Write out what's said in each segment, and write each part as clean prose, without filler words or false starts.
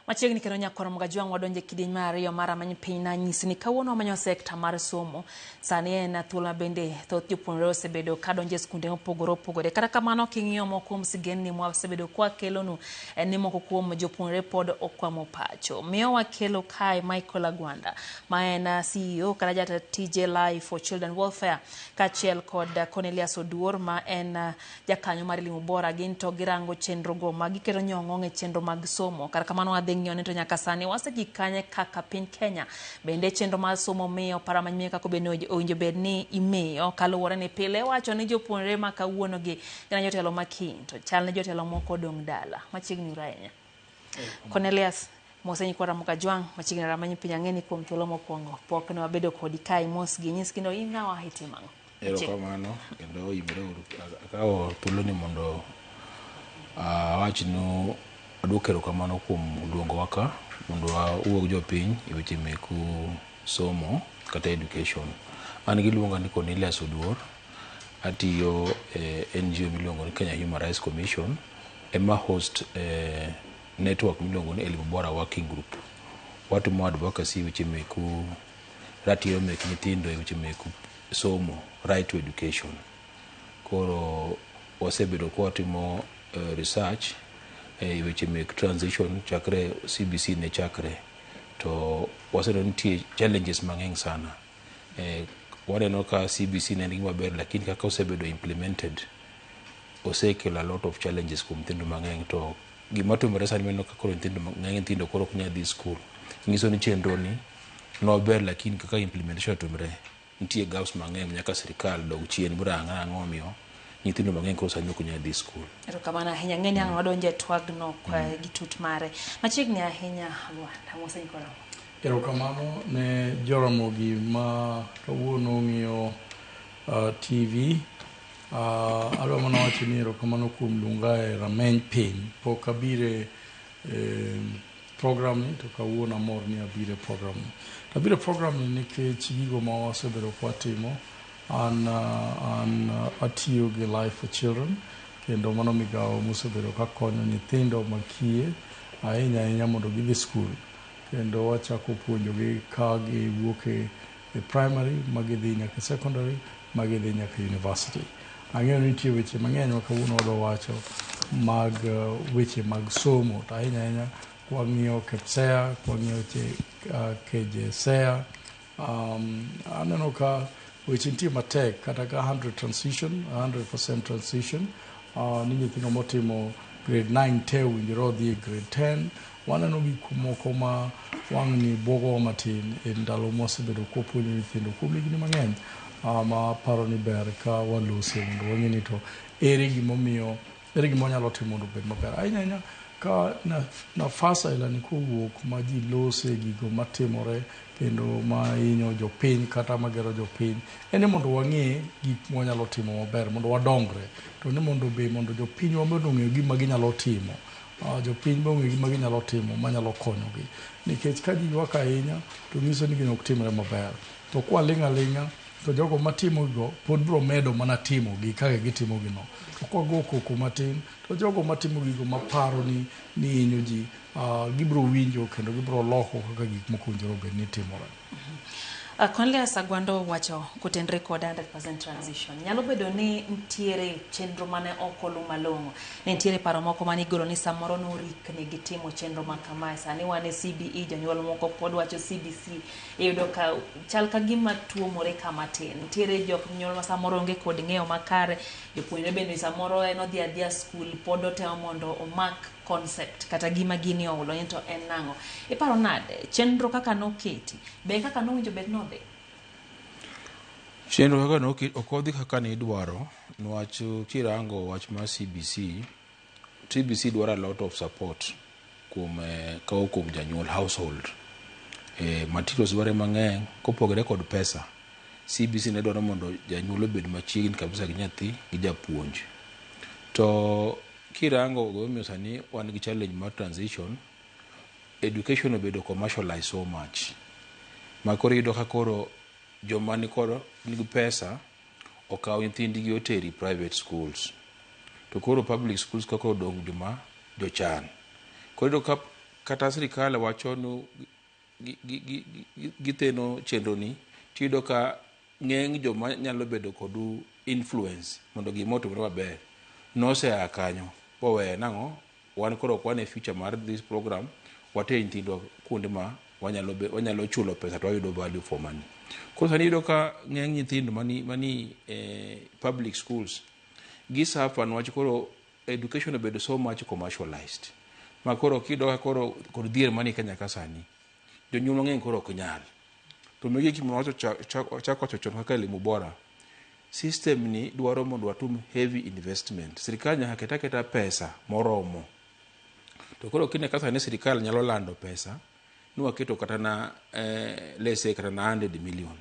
Machiegni kendo nyakoro Mgajwang' wadonje kidieny mar ariyo mar manyo piny na nyisi ni kawuono manyo sekta mar somo sani en thuolo bende thoth jopuonjre osebedo ka donjo e skunde mopogore opogore. Kata kamano king'iyo moko kuom sigendni mwasebedo kwa kelonu ni moko kuom jopuonjre pod okwamo pacho. Miyo wakelo kae Michael Agwanda ma en CEO kata jatije Life for Children Welfare kachiel kod Cornelius Oduor ma en jakanyo mar elimu bora. Gin to girango chenro go magiketo nyong'ong e chenro mag somo. Kata kamano ng'iyo to nyaka sani wasegikanye kaka piny Kenya bende chenro mar somo miyo para manyien kako bende owinjo bed ni imiyo kaluwore ni pile wacho ni jopuonjre ma kawuono gi gina jotelo makiny to chal ne jotelo moko dong dala machiegni ahinya. Cornelius mosenyi kwara Mgajwang' machiegni ramany piny ang'eni kuom thuolo mokwongo pok ne wabedo kodi kai mos gi nyis kendo ing'awa hitimango. Erokamano kendo imre akawo thuolo ni mondo awachnu aduok erokamano kuom luongo waka mondo wawuog jopiny e weche meku somo kata education. An giluonga ni Cornelius Oduor, atiyo NGO miluongo ni Kenya Human Rights Commission ema host network miluongo ni Elimu Bora Working Group. Watimo advocacy e weche meku ratiro mek nyithindo e weche meku somo, right to education. Koro wasebedo kwa watimo research e weche mek transition chakre CBC ne chakre to waseneno nitie challenges mang'eny sana. Waneno ka CBC ne nigi maber lakini kaka osebedo implemented osekelo a lot of challenges kuom nyithindo mang'eny to gima timore sani meneno ka koro nyithindo koro ok nyal dhi skul. Nyiso ni chenro ni nober lakini kaka implementation timore nitie gaps mang'eny nyaka sirikal dog chien bura ang'o omiyo nyithindo mang'eny koro sani ok nyal dhi skul. Erokamano ahinya ng'eni ang' wadonje Twak no gi tut mare machiegni ahinya Agwanda mosenyi kwara. Erokamano ne Ramogi ma kawuono ng'iyo TV. Adwa mana wacho ni erokamano kuom luonga e rameny piny. Pok abire program ni to kawuono amor ni abire program ni. Abire program ni nikech gigo ma wasebedo kwatimo. An atiyo gi Life for Children kendo mano migawo mosebedo ka konyo nyithindo makie ahinya mondo gidhi skul kendo wachako puonjogi ka giwuok e primary magidhi nyaka secondary magidhi nyaka university. Ang'eyo ni nitie weche mang'eny ma kawuono wadwa wacho mag weche mag somo to ahinya kwang'iyo KPSEA, kwang'iyo KJSEA. Aneno ka weche nitie matek kata ka 100% transition ni nyithindo motimo grade 9 te winjore odhi e grade 10. Waneno gik moko ma wang' ni buogowa matin e ndalo mosebedo kopuonjo nyithindo kuom higni mang'eny ma paro ni ber ka walose mondo wang'e ni to ere gima wanyalo timo mondo obed maber. Ahinya ka nafas aila ni kowuok ma ji lose gigo matimore kendo ma hinyo jopiny kata magero jopiny en mondo wang'e gik mwanyalo timo maber mondo wadongre to ni mondo jopiny wa mondo ong'e gima ginyalo timo. Jopiny be ong'e gima ginyalo timo manyalo konyogi nikech ka ji ywak ahinya to nyiso ni gino ok timre maber to kwa ling' aling'a to jogo matimo go pod biro medo mana timo gi kaka gitimo gino to kwa go koko matin to jogo matimo gigo maparo ni hinyo ji gibiro winjo kendo gibiro loko kaka gik moko owinjore obed ni timore. Cornelius Agwanda wacho kutenre kod 100% transition. Nyalo bedo ni ntiere chenro mane okolu malong'o. Ne ntiere paro moko mane igolo ni samoro norik ni gitimo chenro makamae. Sani wane CBE jonyuol moko pod wacho CBC. Iyudo ka chal ka gima tuomore kamatin. Ntiere jonyuol ma samoro onge kod ng'eyo makare. Jopuonjre bende samoro en odhi adhiya skul pod otemo mondo omak concept kata gima gini oulo to en nang'o. Iparo nade chenro kaka noketi be kaka nowinjo bed nodhi? Chenro kaka noketi ok odhi kaka ne idwaro niwach kirango wach mar CBC dwaro a lot of support kuom janyuol household. Materials dware mang'eny kopogore kod pesa. CBC ne dwaro mondo janyuol obed machiegni kabisa gi nyathi gi japuonj. To kirango gomiyo sani wan gi challenge mar transition, education obedo commercialized so much. Makoro iyudo ka koro joma nigi pesa okawo nyithindgi oteri private schools. To koro public schools kaka odong' jochan. Koro iyudo ka kata sirikal wacho no giteno chenro ni tido ka ng'eng joma nyalo bedo kodu influence mondo gimo otimre maber nose akanyo powe nang'o wan koro kwane future mar this program wate nyithindo kuonde ma wanyalo chulo pesa to wayudo value for money. Koro sani yudo ka ng'eng nyithindo mani public schools gisuffer niwach koro education obedo so much commercialized ma koro kido koro kod dhier mani Kenya ka sani jonyuol mang'eny koro ok nyal to megi gima wacho chako chon kaka elimu bora system ni dwaro mondo watum heavy investment. Sirikal nyaka keta pesa moromo to koro kine kasa ne sirikal nyalo lando pesa niwaketo kata na lese kata na 100 million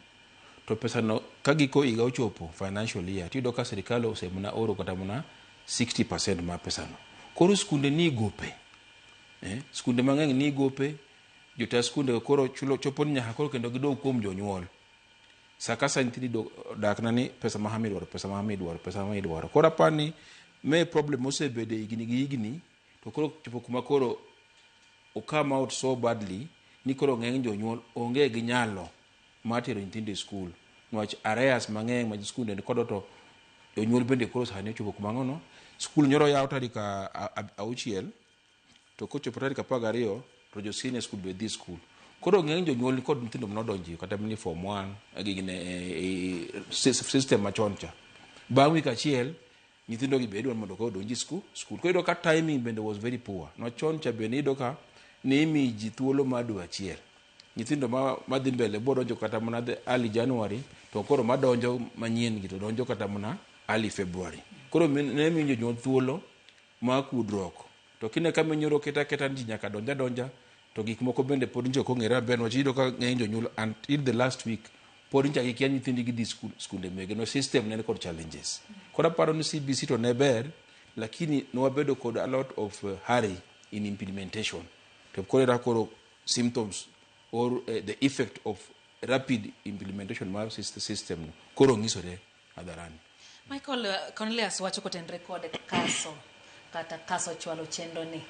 to pesa no kagiko iga ochopo financial year tido ka sirikal osemuna oro kata muna 60% ma pesa no. Koro skunde ni gope skunde mang'eny ni gope jota skunde koro chulo chopo nyaka koro kendo gidog kuom jonyuol sakasa nyithindo dak nani pesa ma hamidwaro koro apani me problem osebede igni to koro chopo kuma koro o come out so badly ni koro ng'eny jonyuol onge gi nyalo matero nyithindo e school niwach areas mang'eny ma skunde ni kodo to jonyuol bende koro sani chopo kuma ngono school nyoro yaw tarik 6 to kochopo tarik 12 to jo senior school be this school koro ng'eny jonyuol ni kod nyithindo mnodonji kata mini form 1 gine system machoncha bang' week achiel nyithindo gi bedo mondo ko donji school koro ka timing bende was very poor no choncha be nido ka ni miji thuolo madu achiel nyithindo ma dhi mbele bodonjo kata mna early January to koro madonjo manyien gi to donjo kata mna early February koro ne minjo jonyuol thuolo ma kudruok to kine ka menyoro keta ndi nyaka donja to gik moko bende pod njo ko ng'era ben wachido ka ng'eny jonyuol until the last week pod nja gi kyan nyithindi gi skunde mege no system ne kod challenges kora paro ni CBC to ne ber lakini no wabedo kod a lot of hurry in implementation to koro symptoms or the effect of rapid implementation mar system no koro ngisore hadharani. Michael, Cornelius wacho kotendre kod kaso chwalo chendo ni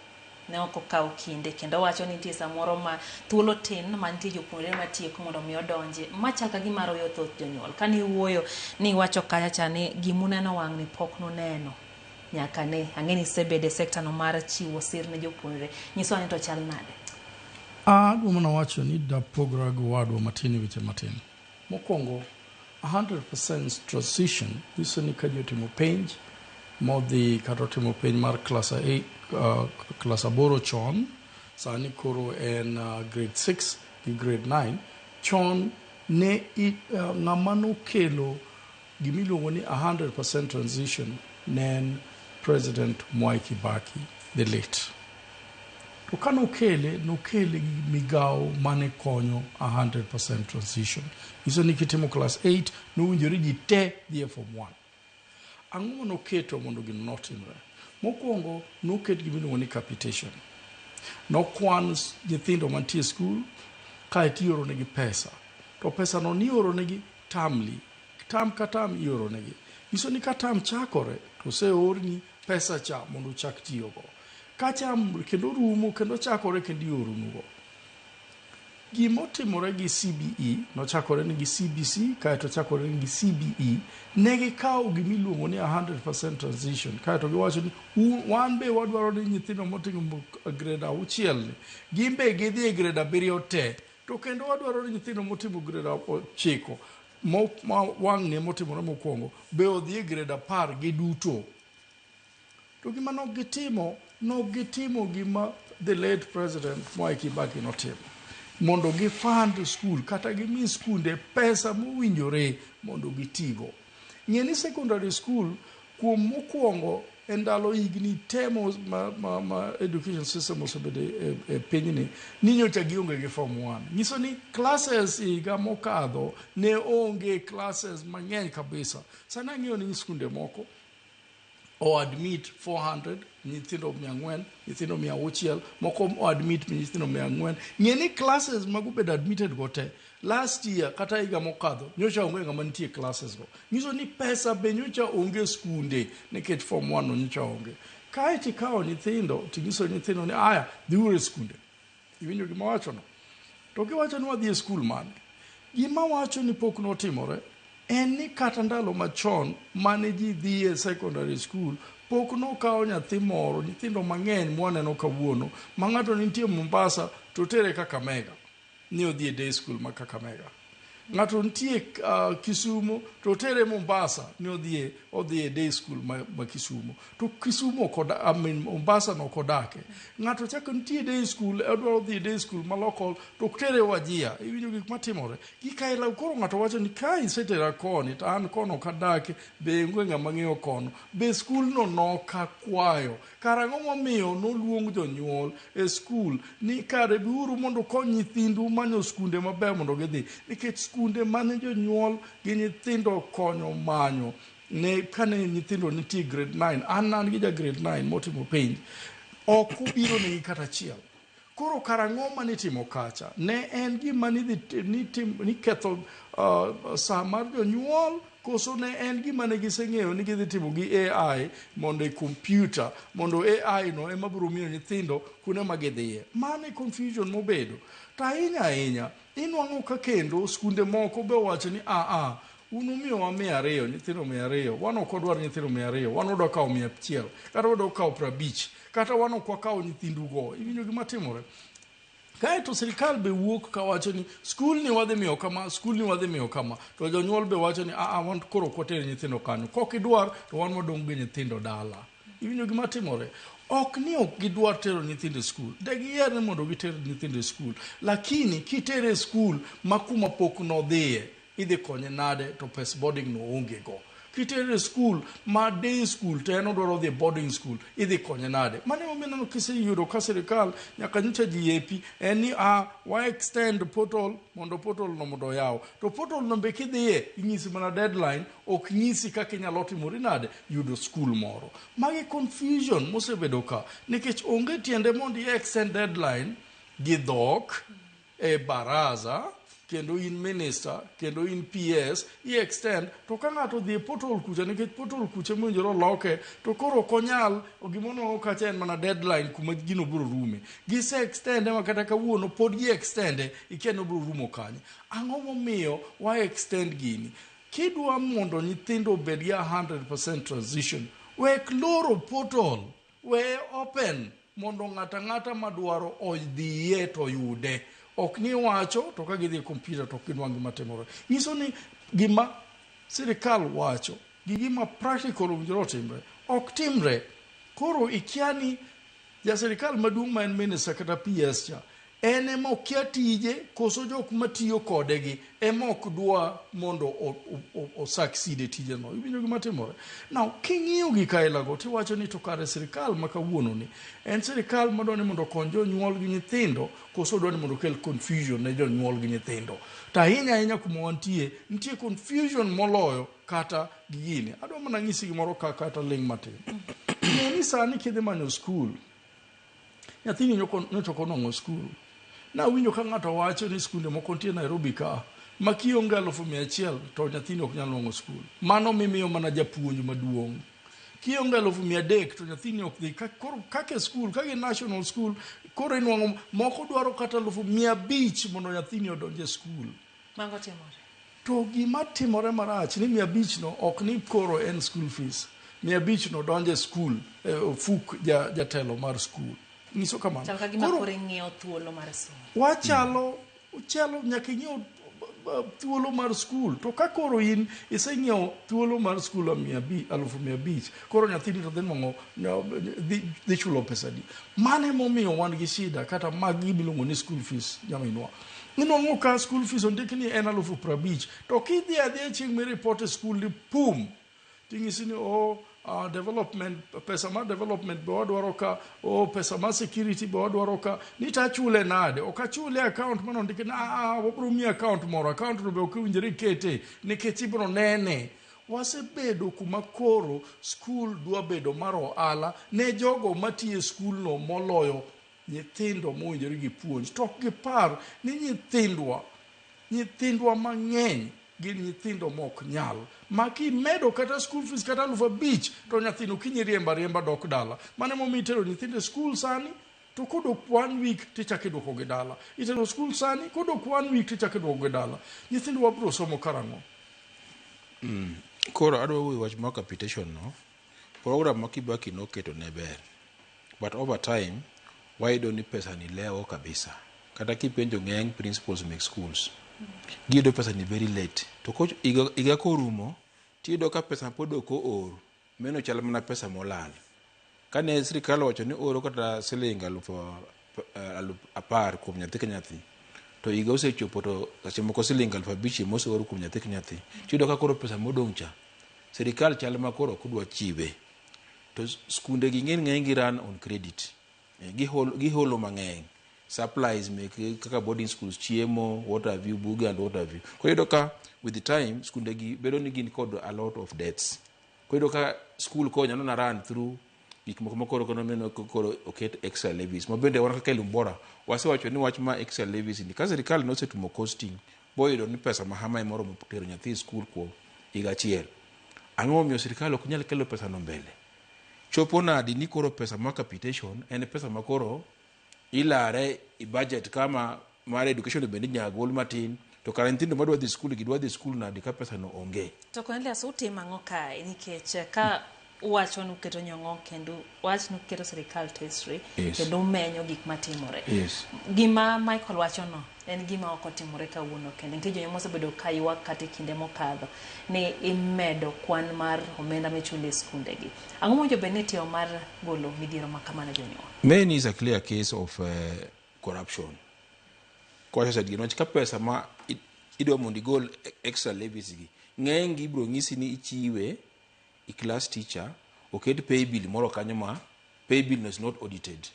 ne oko kaw kinde kendo wacho ni nitie samoro ma thuolo tin ma nitie jopuonjre ma tieko mondo mi odonje machal ka gima royo thoth jonyuol kani wuoyo ni wacho kacha ni gimuneno wang' ni pok noneno nyaka ne ang'eni sebede sekta no mar chiwo sir ne jopuonjre nyiso ni to chal nade. Dwamana wacho ni da pogra go wadwa matini weche matin mokwongo 100% transition iso ni ka jotimo penj modhi kata timo penj mar class 8 class aboro chon sani koro en grade 6 gi grade 9 chon ne ng'ama nokelo gimiluongo ni 100% transition nen President Mwai Kibaki the late to ka nokele gi migao mane konyo 100% transition iso ni kitimo class 8 nowinjore ji te dhie form 1 ang'o noketo mondo gino notimre mokwongo noket gimiluongo ni capitation nokwan nyithindo mantie school ka itioro negi pesa to pesa no nioro negi tamli tam ka tam ioro negi iso ni ka tam chakore to se orni pesa cha mondo chak tiyogo ka cham kendo rumo kendo chakore kendo ioro nugo gimotimore gi CBE nochakore ni gi CBC kaeto chakore ni gi CBE negi kawo gimiluongo ni 100% transition kaeto giwacho ni wan be wadwaro ni nyithindo moting'o grade 6 ni gimbe gidhi e grade 7 te to kendo wadwaro ni nyithindo motimo grade 9 ma wang' ne motimore mokwongo be odhi e grade 10 gi duto to gima nogitimo gima the late President Mwai Kibaki notimo mondo gifund school kata gimi skunde pesa mowinjore mondo gitigo ng'eni secondary school kuom mokwongo e ndalo higni temo ma education system osebede e pinyni ni nyocha gionge gi form 1 nyiso ni classes higa mokadho ne onge classes mang'eny kabisa sana ng'iyo ni skunde moko o admit 400 nyithindo 400 nyithindo 600 moko o admit nyithindo 400 ng'eni classes magobedo admitted gote last year kata higa mokadho nyocha onge ng'ama nitie classes go nyiso ni pesa be nyocha onge skunde nikech form 1 nyocha onge kae tikawo nyithindo tinyiso nyithindo ni aya dhiure skunde Iwinjo gima wacho no. To giwacho ni wadhi e skul man. Gima wacho ni pok notimore en ni kata ndalo machon mane ji dhi e secondary school pok nokawo nyathi moro, nyithindo mang'eny mwaneno kawuono, ma ng'ato nitie Mombasa to tere Kakamega ni odhi e day school ma Kakamega. Ng'ato nitie Kisumu to tere Mombasa ni odhi e day school ma Kisumu. To Kisumu Mombasa no kodake. Ng'ato chako nitie day school, odwaro dhi e day school ma local to tere Wajia. Iwinjo gik matimore. Gikaila koro ng'ato wacho ni ka isetera koni to an kono kadake be ng'wenga mang'eyo kono. Be school no nokakwayo. Karang'o momiyo noluong jonyuol e school ni kare biuru mondo kony nyithindu manyo skunde maber mondo gidhi. Nikech skunde mane jonyuol gi nyithindo konyo manyo ne kane nyithindo nitie grade 9 an gi ja grade 9 motimo penj ok ubiro ne kata chiel. Koro karang'o mane timo kacha ne en gima ni ketho saa mar jonyuol koso ne en gima ne giseng'eyo ni gidhi timo gi AI mondo e computer mondo AI no ema biro miyo nyithindo kuonde ma gidhiye. Mane confusion mobedo. Ta ahinya inwang'o ka kendo skunde moko be wacho ni unumiyo wa 200 nyithindo 200 wan ok odwar nyithindo 200 wan odwa kawo 100 kata odwa kawo 50 kata wan ok wakawo nyithindugo. Iwinjo gima timore. Kae to sirikal be wuok ka wacho ni skul ni wadhi miyo kama, skul ni wadhi miyo kama. To jonyuol be wacho ni wan koro kotere nyithindo kanyo. Kok idwar to wan modong' gi nyithindo dala. Iwinjo gima timore. Ok ni ok gidwar tero nyithindo skul. De giyier ni mondo giter nyithindo skul. Lakini kitere skul ma kuma pok nodhiye idhi konye nade to pes boarding no onge go. Kitere skul ma day school to en odwaro dhi boarding school idhi konye nade. Mane omenano kiseyudo ka sirikal nyaka nyicha GAP en ni wa extend portal mondo portal no mondo yaw. To portal no be kidhiye inyisi mana deadline, ok nyisi kaka inyalo timori nade yudo skul moro. Magi confusion mosebedo ka nikech onge tiende mondo extend deadline gi dhok e baraza kendo in minister, kendo in PS, extend, to ka ng'ato dhi e portal kucha, nikech portal kucha mwinjoro loke, to koro konyal, ogimono kacha en mana deadline kuma gino buro rume. Gise extend, ema kata kawuono, pod gi extend, ikia no buro rumo kanye. Ang'o momiyo wa extend gini? Kidwa mondo nyithindo bed ya 100% transition, wek loro portal, we open, mondo ng'ata madwaro odhiye to yude. Ok ni wacho to ka gidhi computer to kinwangi matemore. Nyiso ni gima sirikal wacho gi gima practical owinjore timre ok timre. Koro ikiani ja sirikal maduong' ma en minister kata PS cha en ema okia tije koso jok matiyo kodegi ema ok dwa mondo o succeed e tije no. Iwinjo gima timore. Now king'iyo gi kailago tiwacho ni to kare sirikal ma kawuono ni en sirikal madwani mondo konyo jonyuol gi nyithindo koso dwani mondo kel confusion ne jonyuol gi nyithindo. Ta ahinya kuma wantie nitie confusion moloyo kata gini. Adwa mana ng'isi gimoro kata ling matin. Ni sani kidhi manyo skul nyathini nyochoko nong'o skul. Na winjo ka ng'ato wacho ni skunde moko nitie Nairobi ka ma kionge 100,000 to nyathini ok nyal nong'o skul. Mano mimiyo mana japuonj maduong'. Kionge 300 to nyathini ok dhi kake skul, kake national school, koro inwang'o moko dwaro kata 500 mondo nyathini odonje skul. Mango timore. To gima timore marach ni 500 no ok ni koro en school fees. 500 no donje skul, fuk jatelo mar skul. Niso kamano. Chal ka gima kore ng'iewo thuolo mar somo. Wachalo nyaka ing'iew thuolo mar skul. To ka koro in iseng'iewo thuolo mar skul 1,500, koro nyathini to dhi nwang'o dhi chulo pesa di. Mane momiyo wan gi shida kata magi miluongo ni school fees nyaminwa. Inwang'o ka school fees ondiki ni en 50,000 to kidhi adhiya chieng' miripot e skul ni pum ting'isi ni development, pesa ma development be wadwaro ka, pesa ma security be wadwaro ka, nitachule nade, okachule account mano ndike wabro mi account moro, account no be okiwinjore kete, nikech ibro nene. Wasebedo kuma koro skul dwa bedo mar ohala ne jogo matiye skul no moloyo nyithindo mowinjore gi puonj. Tok gi par ni nyithindwa mang'eny gin nyithindo mok nyal. Maki medo kata school fees kata 5,000 to nyathino kinyi riemba dok dala. Mane momitero nyithindo school sani to kodok 1 week tichake dwoko gi dala. Itero school sani kodok 1 week tichake dwoko gi dala. Nyithindo wabro somo karango. Koro adwa wuoyo wach mar capitation no. Program ma Kibaki noketo ne ber. But over time, wayudo ni pesa ni leo kabisa. Kata kipenjo ng'eny principals make schools. Giyudo pesa ni very late. To coach iga korumo, tiyudo ka pesa pod ok oor. Meno chal mana pesa molal. Kane sirikal wacho ni oro kata siling 10,000 kuom nyathi ka nyathi. To iga osechopo to seche moko siling 5,000 moseoro kuom nyathi ka nyathi. Tiyudo ka koro pesa modong' cha. Sirikal chal ma koro kudwa chiwe. To skunde gi ng'eny gi run on credit. Giholo mang'eny. Supplies make kaka boarding schools, chiemo, what have you, buga and what have you. Koyudo ka with the time skunde gi bedo ni gin kod a lot of debts. Koyudo ka school ko nyalo na run through gik moko koro oket extra levies. Mabende wan kaka Lumbora wasewacho ni wach ma extra levies ni ka sirikal nosetumo costing boyudo ni pesa mahama moro motero nyathi school ko higa achiel. Ang'o miyo sirikal ok nyal kelo pesa no mbele? Chopo nadi ni koro pesa ma capitation en pesa ma koro ilare i budget kama mar education bende nyagol matin to kara nyithindo madwa dhi skul gidwa dhi skul nadi ka pesa no onge. To Cornelius utimo ang'o kae nikech ka uwacho ni uketo nyong'o kendo wach ni uketo sirikal tesre kendo umenyo gik matimore. Gima Michael wacho no en gima ok otimore kawuono kendo nitie joma osebedo ka ywak kata kinde mokadho ni imedo kwan mar omenda michulo e skunde gi. Ang'o mojo bende itiyo mar golo midhiero ma kamano jonyuol? Main is a clear case of corruption. Kwa said gino ka pesa ma idwa mondo igol extra levies gi ng'eny gi bro ng'isi ni ichiwe i class teacher oket pay bill moro kanyo ma pay bill is not audited.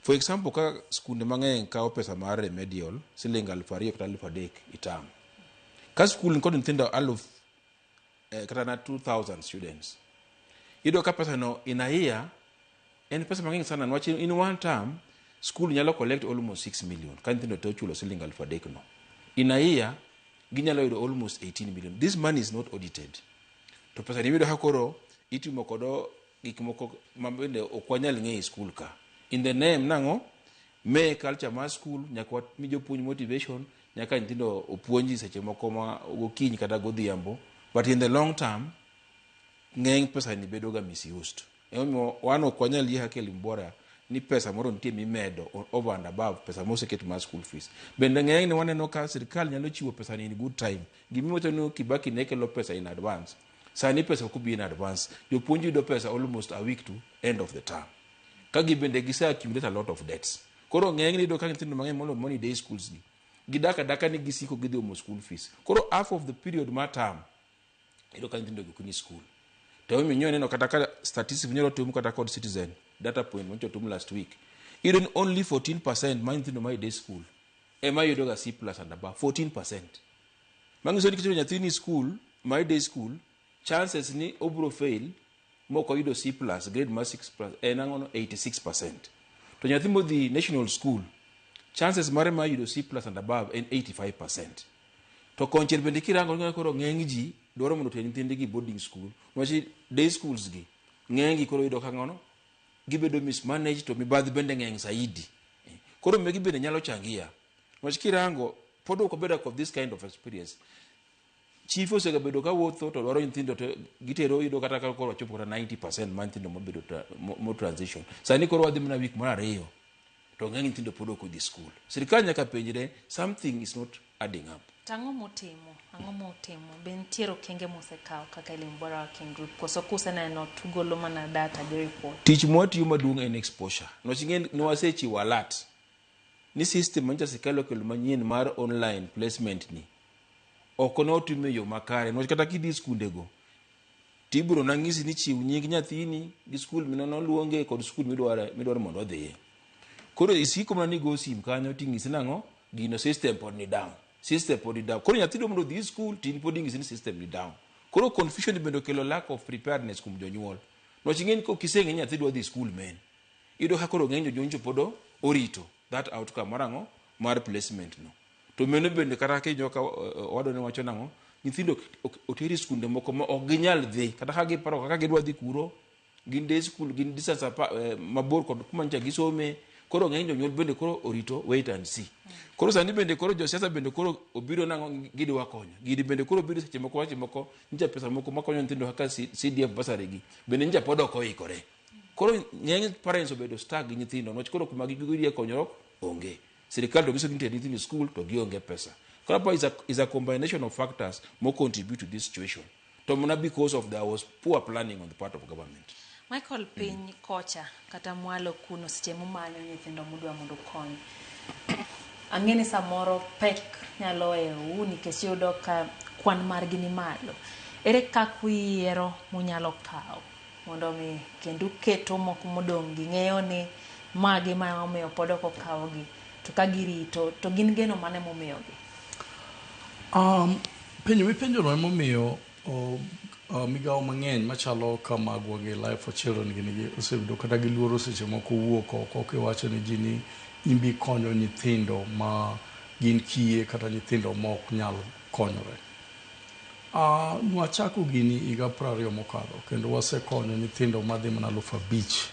For example, ka skunde mang'eny kao pesa mar remedial siling 2,000 kata 3,000 itam. Ka skul kod nyithindo kata na 2,000 students. Ido ka pesa no in a year en pesa mang'eny sana nwach in one term school nyalo collect almost 6 million ka nyithindo to chulo siling 3,000 no. In a year ginyalo yudo almost 18 million. This money is not audited. To pesa ni yudo hakoro itimo kodo gik moko mabende okwanyal ng'e school ka. In the name nango me culture ma school nyaka mi jopuonj motivation nyaka nyithindo opuonji seche moko ma gokinyi kata godhiambo, but in the long term ng'eny pesa ni bedo ga misused. Emo wan okwanyal yie hake Lumbora ni pesa moro nitie mimedo over and above pesa moseket ma school fees. Bende ng'eny ni waneno ka sirikal nyalo chiwo pesa ni in good time. Gimiwacho ni Kibaki ne kelo pesa in advance. Sani pesa could be in advance. Jopuonji yudo pesa almost a week to end of the term. Kagi bende gisa accumulate a lot of debts. Koro ng'eny ni do ka nyithindo mang'eny mondo money day schools ni. Gidaka ni gisiko gidhi omo school fees. Koro half of the period ma term ido ka nyithindo gikuni school. To mi nyo neno kata ka statistics nyoro tum kata code citizen data point moncho tum last week. Even only 14% ma nyithindo ma day school. Ema yudo ga C+ and above 14%. Mangiso ni kitiro nyathini school, my day school, chances ni obro fail moko yudo C+ grade ma 6+ enangono 86%. To nyathi modhi national school, chances mare ma yudo C+ and above en 85%. To konchiel bende kirango ng'e koro ng'eny ji dwaro mondo oter nyithindgi boarding school. Wachi day schools gi ng'eny gi koro yudo kangono gibedo mismanaged to mibadhi bende ng'eny saidi. Koro megi bende nyalo changia. Wachi kirango pod ok bedo of this kind of experience. Chief osega bedo ka wuotho to dwaro nyithindo to gitero yudo kata ka koro chopo kata 90% ma nyithindo mobedo mo transition. Sani koro wadhi mana week mar 2 to ng'eny nyithindo pod ok odhi school. Sirikal nyaka penjre something is not adding up. Ang'o motimo ben tiero kenge mosekao kaka Lumbora working group koso kuseneno tugolo mana data gi report. Tich mwatiyo maduong' en exposure. Nochingen ni wasechiwo alert ni system mancha sikalo kelo manyien mar online placement ni okono otime yo makare. Nwach kata kidhi skundego tibro nang'isi ni chiw nying nyathini gi skul minono luonge kod skul midwaro mondo odhiye. Koro isiko mana ni go sim kanyo ting'isi nang'o gino system pod ni down. Koro nyathindo mondo dhi school tin pod ing'isi ni system ni down. Koro confusion bendo kelo lack of preparedness kum jonyuol. Nwach ing'eni ko kiseng'e nyathi dwa dhi school men. Ido ka koro ng'eny jonjo podo orito that outcome marang'o mar placement no. To meno bende kata ke joka wadone wacho nang'o nyithindo oteri skunde moko ma ok ginyal dhi kata ka giparo kaka gidwa dhi kuro gin day school gin distance mabor kod kuma ncha gisome koro ng'eny jonyuol bende koro orito wait and see. Koro sani bende koro josiasa bende koro obiro nang'o gidwa konyo. Gidi bende koro obiro seche moko nja pesa moko makonyo nyithindo kaka CDF basari gi. Bende nja pod ok oikore. Koro ng'eny parents obedo stuck gi nyithindo noch koro kuma gidhi konyro onge. Sirikal to giso ni nyithindo school to gionge pesa. Koro is a combination of factors more contribute to this situation. To muna because of there was poor planning on the part of government. Michael piny kocha kata mwalo kuno seche mumanyo nyithindo mudwa mondo kony. Ang'eni samoro pek nyalo eu nikech yudo ka kwan margi ni malo. Ere kaka uyiero munyalo kawo mondo mi kendo keto moko modong' gi ng'eyo ni magi ma omiyo pod ok okawogi to ka girito to gin geno mane momiyogi? Penjo mipenjo no emomiyo migawo mang'eny machalo kamagwa gi Life for Children gini osebedo kata gi luoro seche moko wuok oko kiwacho ni ji ni imbi konyo nyithindo ma gin kiye kata nyithindo mok nyal konyore. Nwachako gini higa 20 mokadho kendo wasekonyo nyithindo madhi mana 5,000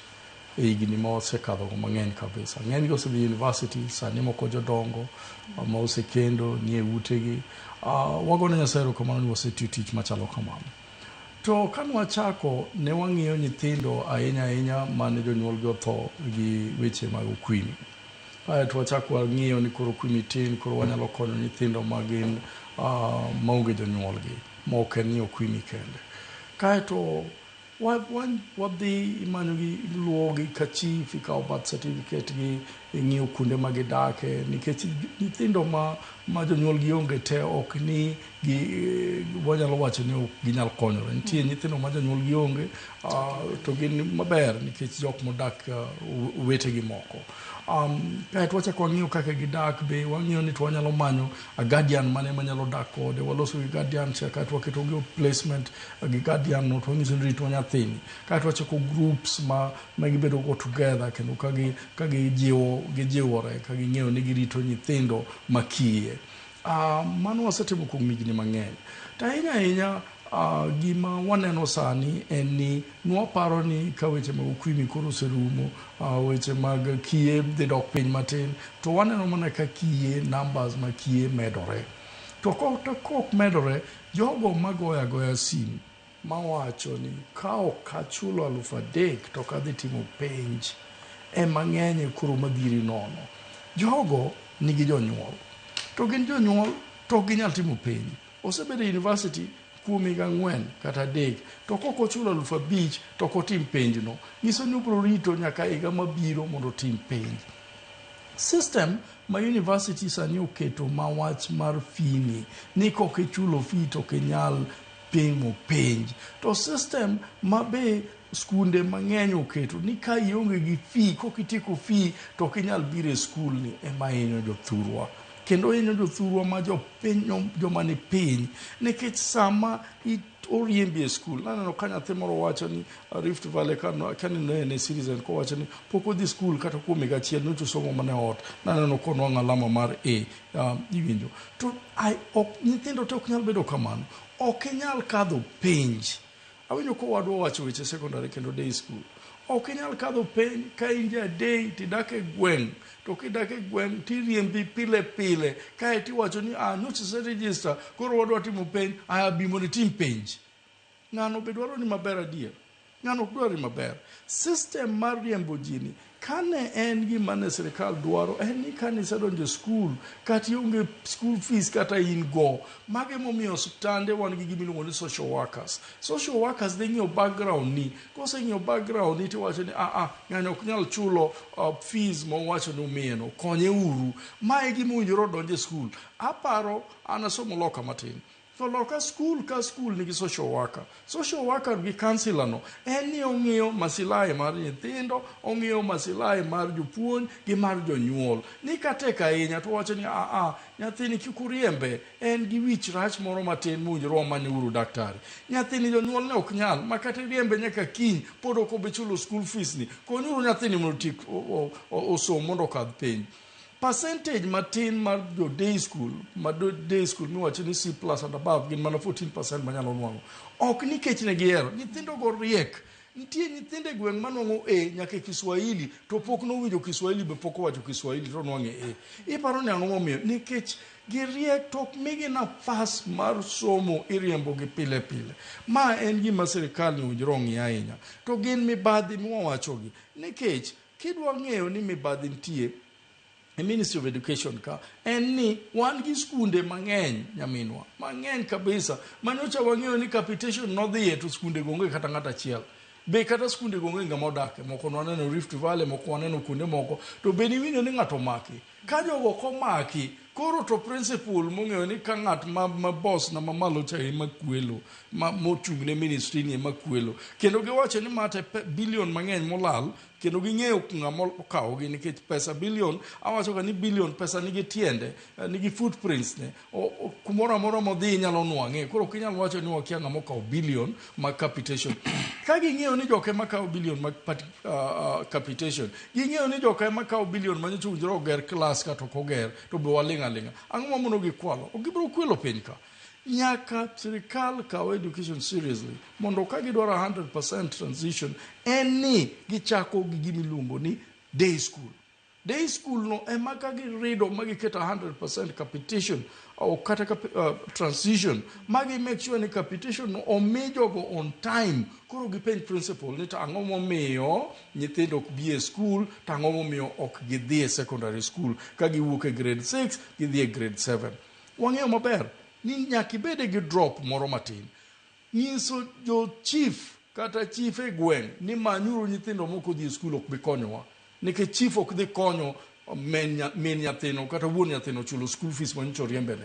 e higni ma wasekadho go mang'eny kabisa. Ng'eny gi osedhi university, sani moko jodongo ma osekendo nie utegi. Wagone Nyasaye erokamano ni wasetiyo tich machalo kamano. To ka nwachako ne wang'iyo nyithindo ahinya mane jonyuolgi otho gi weche mag okwimi. To wachako wang'iyo ni koro okwimi tin, koro wanyalo konyo nyithindo magin maonge jonyuolgi, ma ok en ni okwimi kende. Kaeto wadhi imanyogi, iluwogi ka chief, ikawo birth certificate gi, ing'iyo kuonde ma gidake, nikech nyithindo ma jonyuolgi onge te ok ni wanyalo wacho ni ok ginyal konyore. Nitie nyithindo ma jonyuolgi onge to gin maber nikech jok modak wetegi moko. Kaeto wachako wang'iyo kaka gidak, be wang'iyo ni to wanyalo manyo a guardian mane manyalo dak kode, waloso gi guardian kaeto waketo gi placement gi guardian no to nyiso ni rito nyathini. Kaeto wachako groups ma gibedo go together kendo ka gijiwore ka ging'eyo ni girito nyithindo makiye. Mano wasetimo kuom higni mang'eny. To ahinya gima waneno sani en ni nwaparo ni ka weche mag okwimi koro oserumo, weche mag kiye dhi dok piny matin, to waneno mana ka kiye numbers ma kiye medore. To kok medore, jogo magoya goya simu mawacho ni ka ok achulo 3,000 to kadhi timo penj mang'eny koro madhiri nono. Jogo nigi jonyuol. To gin jonyuol to ginyal timo penj. Osebedo university kuom higa 4 kata 3 to kok ochulo 5,000 to kotim penj no, nyiso ni obiro rito nyaka higa mabiro mondo otim penj. System ma university sani oketo ma wach mar fee ni kok ichulo fee to kinyal timo penj. To system ma be skunde mang'eny oketo ni ka ionge gi fee, kok itieko fee to kinyal biro e skul ni, ema hinyo jothurwa. Kendo hinyo jothurwa ma joma ni piny, nikech sama oriembi e skul. Naneno ka nyathi moro wacho ni Rift Valley kaneno ne Citizen ko wacho ni pok odhi skul kata kuom higa achiel, nocho somo mane ot. Naneno konwang'o alama mar A. Iwinjo. To nyithindo te ok nyal bedo kamano. Ok inyal kadho penj. Awinjo kowadwa wacho weche secondary kendo day school. Ok inyal kadho penj ka in ja day tidak e gweng'. To kidak e gweng' tiriembi pile kae tiwacho ni nyocha se register koro wadwa timo penj, bi mondo itim penj. Ng'ano be dwaro ni maber adier. Ng'ano ok dwaro ni maber. System mar riembo jini kane en gima ne sirikal dwaro en ni kane isedonjo skul kata ionge school fees kata in go, mage momiyo osiptande wan gi gima iluongo ni social workers. Social workers dhi ng'iyo background ni. Koseng'iyo background ni tiwacho ni ng'ani ok nyal chulo fees mowacho ni umiyeno, konye uru. Mae gima owinjore odonje skul. Aparo anasomo loka matin. To loka skul ka skul nigi social worker. Social worker gi counselor no en ni ong'iyo masilahi mar nyithindo, ong'iyo masilahi mar jopuonj gi mar jonyuol. Ni katek ahinya to wacho ni nyathini kik uriembe, en gi wich rach moro matin mowinjore wamanye uru daktari. Nyathini jonyuol ne ok nyal, ma kata riembe nyaka kiny pod ok obi chulo school fees ni. Konyuru nyathini mondo tik osom mondo okadh penj. Percentage matin mar day school miwacho ni C+ and above gin mana 14% manyalo nwang'o. Ok nikech ne gihero. Nyithindo go riek. nitie nyithinde gweng manwango e nyaka Kiswahili to pok no winjo Kiswahili be pok wacho Kiswahili to nwange e iparo ni ang'o momiyo nikech giriek tok migi nafas mar somo iriembo gi pile pile ma en gima sirikal ni owinjore ong'i ahinya to gin mibadhi mwawachogi nikech kidwa ng'eyo ni mibadhi nitie Ministry of Education ka en ni wan gi skunde mang'eny nyaminwa mang'eny kabisa manyocha wang'eyo ni capitation nodhiye to skunde gonge kata ng'ata achiel be kata skunde gonge ngama odake moko waneno Rift Valley moko waneno kuonde moko to be ni winjo ni ng'ato maki ka jogo komaki koro to principal mong'eyo ni ka ng'at ma boss na mamalo cha ema kwelo mochung ne ministry ni ema kwelo kendo giwacho ni mate billion mang'eny molal kendo ging'eyo ng'ama okawogi nikech pesa billion awacho ka ni billion pesa nigi tiende nigi footprints ne kumoro amora modhi nyalo nwang'e koro kinyal wacho ni wakia ng'ama okawo billion mag capitation ka ging'eyo ni joke ema kawo billion mag capitation ging'eyo ni joke ema kawo billion manyocha owinjore oger class kata ok oger to be waling'a ling'a ang'o mamono gikwalo gibiro kwelo piny ka nyaka sirikal kawo education seriously mondo ka gidwaro 100% transition en ni gichako gi gimiluongo ni day school no ema ka girido magiketo 100% capitation au kata transition magi make sure ni capitation no omi jogo on time koro gipenj principal ni to ang'o momiyo nyithindo ok bi e school to ang'o momiyo ok gidhi e secondary school ka giwuok e grade 6 gidhi e grade 7 wang'eyo maber ni nyaka ibede gi drop moro matin nyiso jo chief kata chief e gweng ni manyuru nyithindo moko dhi e school ok bi konyowa nikech chief ok dhi konyo min nyathino kata wuon nyathino chulo school fees manyocha oriembene.